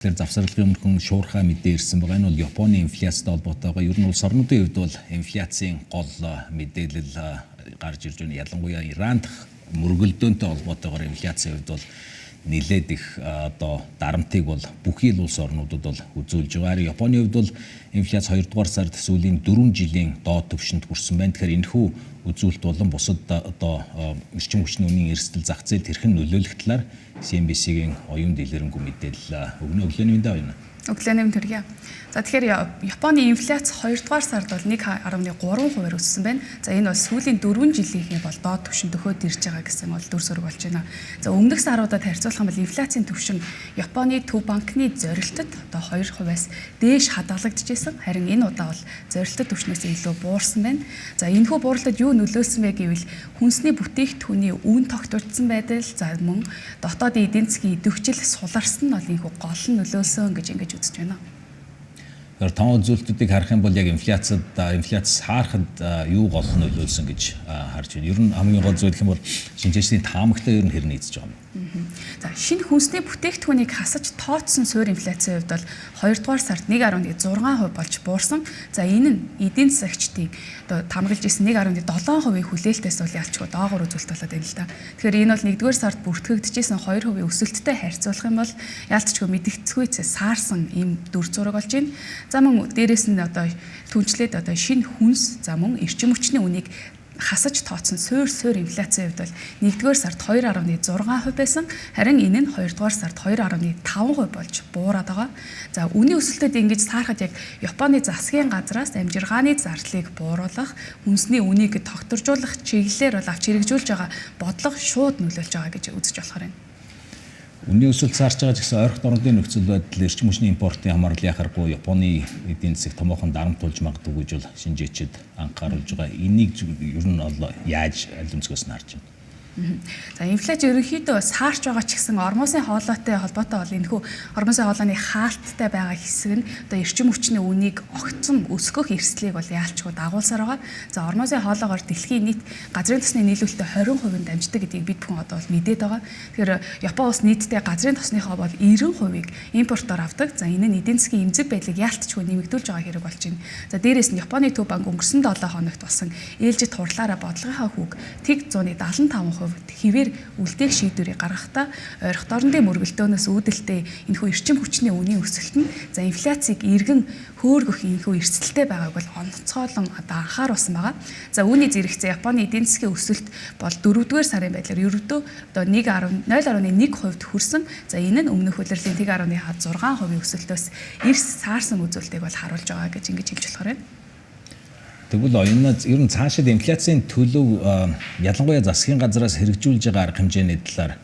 Тэр завсарлагын өмнөхөн шуурхай мэдээ ирсэн байгаа. Энэ бол Японы инфляцтай холбоотойгоо ер нь улс орнуудын хувьд бол инфляцийн гол мэдээлэл гарч ирж байна. Ялангуяа Иран дахь мөргөлдөөнтэй холбоотойгоор инфляцийн хувьд бол нэлээд их одоо дарамтыг бол бүхий л улс орнуудад бол үзүүлж байгаа. Японы хувьд бол инфляц 2 дугаар сард сүүлийн 4 жилийн доод түвшинд хүрсэн байна. Тэгэхээр энэхүү үзүүлэлт болон бусад одоо эрчим хүчний үнийн эрсдэл зах зээл хэрхэн нөлөөлөх талаар CNBC-гийн оюун дэлгэрэнгүй мэдээлэл өгнө. Өглөөний мэндэ байна. Өглөөний мэнд төргий. За тэгэхээр Японы инфляц 2 дугаар сард бол 1.3% өссөн байна. За энэ бол сүүлийн 4 жилийнхээ бол доод түвшинд төхөөд ирж байгаа гэсэн бол дүр зураг болж байна. За өмнөх саруудад харьцуулах юм бол инфляцийн түвшин Японы төв банкны зорилтод одоо 2%-аас дээш хадгалагдчихсэн. Харин энэ удаа бол зорилтод түвшнээс илүү буурсан байна. За энэхүү бууралтад юу нөлөөсөн бэ гэвэл хүнсний бүтээгдэхүүний үн тогтворцсон байдал, за мөн дотоодын эдийн засгийн идэвхжил суларсан нь бол энэхүү гол нь нөлөөсөн гэж ингэж үзэж байна. Тэр тон үзүүлэлтүүдийг харах юм бол яг инфляц саарахад юу гол нь нөлөөлсөн гэж харж байна. Ер нь хамгийн гол зүйл гэх юм бол шинжээчдийн таамагтай ер нь хэр нийцэж байгаа юм. За шинэ хүнсний бүтээгдэхүүнийг хасаж тооцсон суурь инфляцийн хувьд бол 2 дугаар сард 1.6% болж буурсан. За энэ нь эдийн засагчдын одоо тамгалж исэн 1.7% хүлээлтээс бол ялчгүй доогуур үзүүлэлт болоод байна л да. Тэгэхээр энэ бол 1-р сард бүртгэгдчихсэн 2% өсөлттэй харьцуулах юм бол ялцчгүй мэдгэцгүйцээ саарсан ийм дүр зураг болж байна. За мөн дээрэс нь одоо түнчлээд одоо шинэ хүнс, за мөн эрчим хүчний үнийг хасаж тооцсон суур инфляцийн хувьд бол 1-р сард 2.6% байсан. Харин энэ нь 2-р сард 2.5% болж буураад байгаа. За үнийн өсөлтөд ингэж саарахад яг Японы засгийн газраас амжиргааны зардлыг бууруулах, хүнсний үнийг тогтворжуулах чиглэлээр бол авч хэрэгжүүлж байгаа бодлого шууд нөлөөлж байгаа гэж үзэж болохоор байна. Үнийн өсөлт саарч байгаа гэсэн ойрхон орнуудын нөхцөл байдал эрчим хүчний импортын хамаарлын яхахгүй Японы эдийн засаг томоохон дарамт тулж магадгүй гэж бол шинжээчид анхааруулж байгаа. Энийг ер нь бол яаж аль өнцгөөс нь харж байна? За инфляц ерөнхийдөө саарч байгаа ч гэсэн ормосын хоолойтой холбоотой бол энэхүү ормосын хоолойны хаалттай байгаа хэсэг нь одоо эрчим хүчний үнийг огцом өсгөх эрсдлийг бол яалчгүй дагуулсаар байгаа. За ормосын хоолойгоор дэлхийн нийт газрын тосны нийлүүлэлтээ 20% дамждаг гэдгийг бид бүхэн одоо бол мэдээд байгаа. Тэгэхээр Япон улс нийтдээ газрын тосныхоо бол 90%-ийг импортоор авдаг. За энэ нь эдийн засгийн эмзэг байдлыг яалтчгүй нэмэгдүүлж байгаа хэрэг болж байна. За дээрээс нь Японы төв банк өнгөрсөн 7 хоногт болсон ээлжид хурлаараа бодлогынхаа хүүг тэг 175% хэвээр үлдээх шийдвэрийг гаргахдаа ойрхон дорнодын мөргөлдөөнөөс үүдэлтэй энэхүү эрчим хүчний үнийн өсөлт нь за инфляцийг эргэн хөөргөх энэхүү эрсдэлтэй байгааг бол онцгойлон одоо анхааруулсан байгаа. За үүний зэрэгцээ Японы эдийн засгийн өсөлт бол 4-р сарын байдлаар ердөө одоо 0.1% хүрсэн. За энэ нь өмнөх улирлын 1.6% өсөлтөөс эрс саарсан үзүүлэлтийг бол харуулж байгаа гэж ингэж хэлж болохоор байна. Тэгвэл ер нь цаашид инфляцийн төлөв ялангуяа засгийн газраас хэрэгжүүлж байгаа арга хэмжээний талаар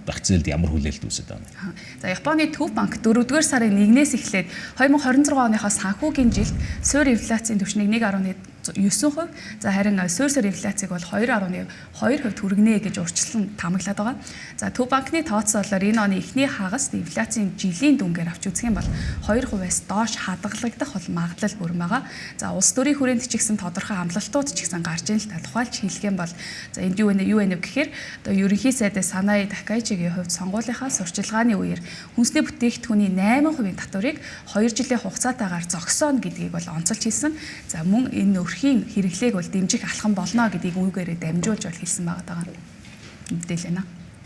багц зээлд ямар хүлээлт үүсэж байгаа юм? За Японы төв банк 4-р сарын 1-ээс эхлээд 2026 оныхоо санхүүгийн жилд суурь инфляцийн түвшнийг 1.9%, за харин суурь инфляцийг бол 2.2% хүргэнэ гэж урьдчилан таамаглаад байгаа. За төв банкны тооцоололоор энэ оны эхний хагаст инфляцийн жилийн дүнгээр авч үзэх юм бол 2%-аас доош хадгалагдах бол магадлал бүрэн байгаа. За улс төрийн хүрээнд ч гэсэн тодорхой амлалтууд ч гэсэн гарч ийн л та тухайлж хэлэх юм бол за энд юу вэ гэхээр одоо ерөнхий сайд Санаи Такаичигийн хувьд сонгуулийнхаа сурчилгааны үеэр хүнсний бүтээгдэхүүний 8% татварыг 2 жилийн хугацаатаагаар зогсооно гэдгийг бол онцолж хэлсэн. За мөн энэ өрхийн хэрэглээг бол дэмжих алхам болно гэдгийг үүгээрээ дамжуулж бол хэлсэн байгаа даа. Мэдээлэл байна.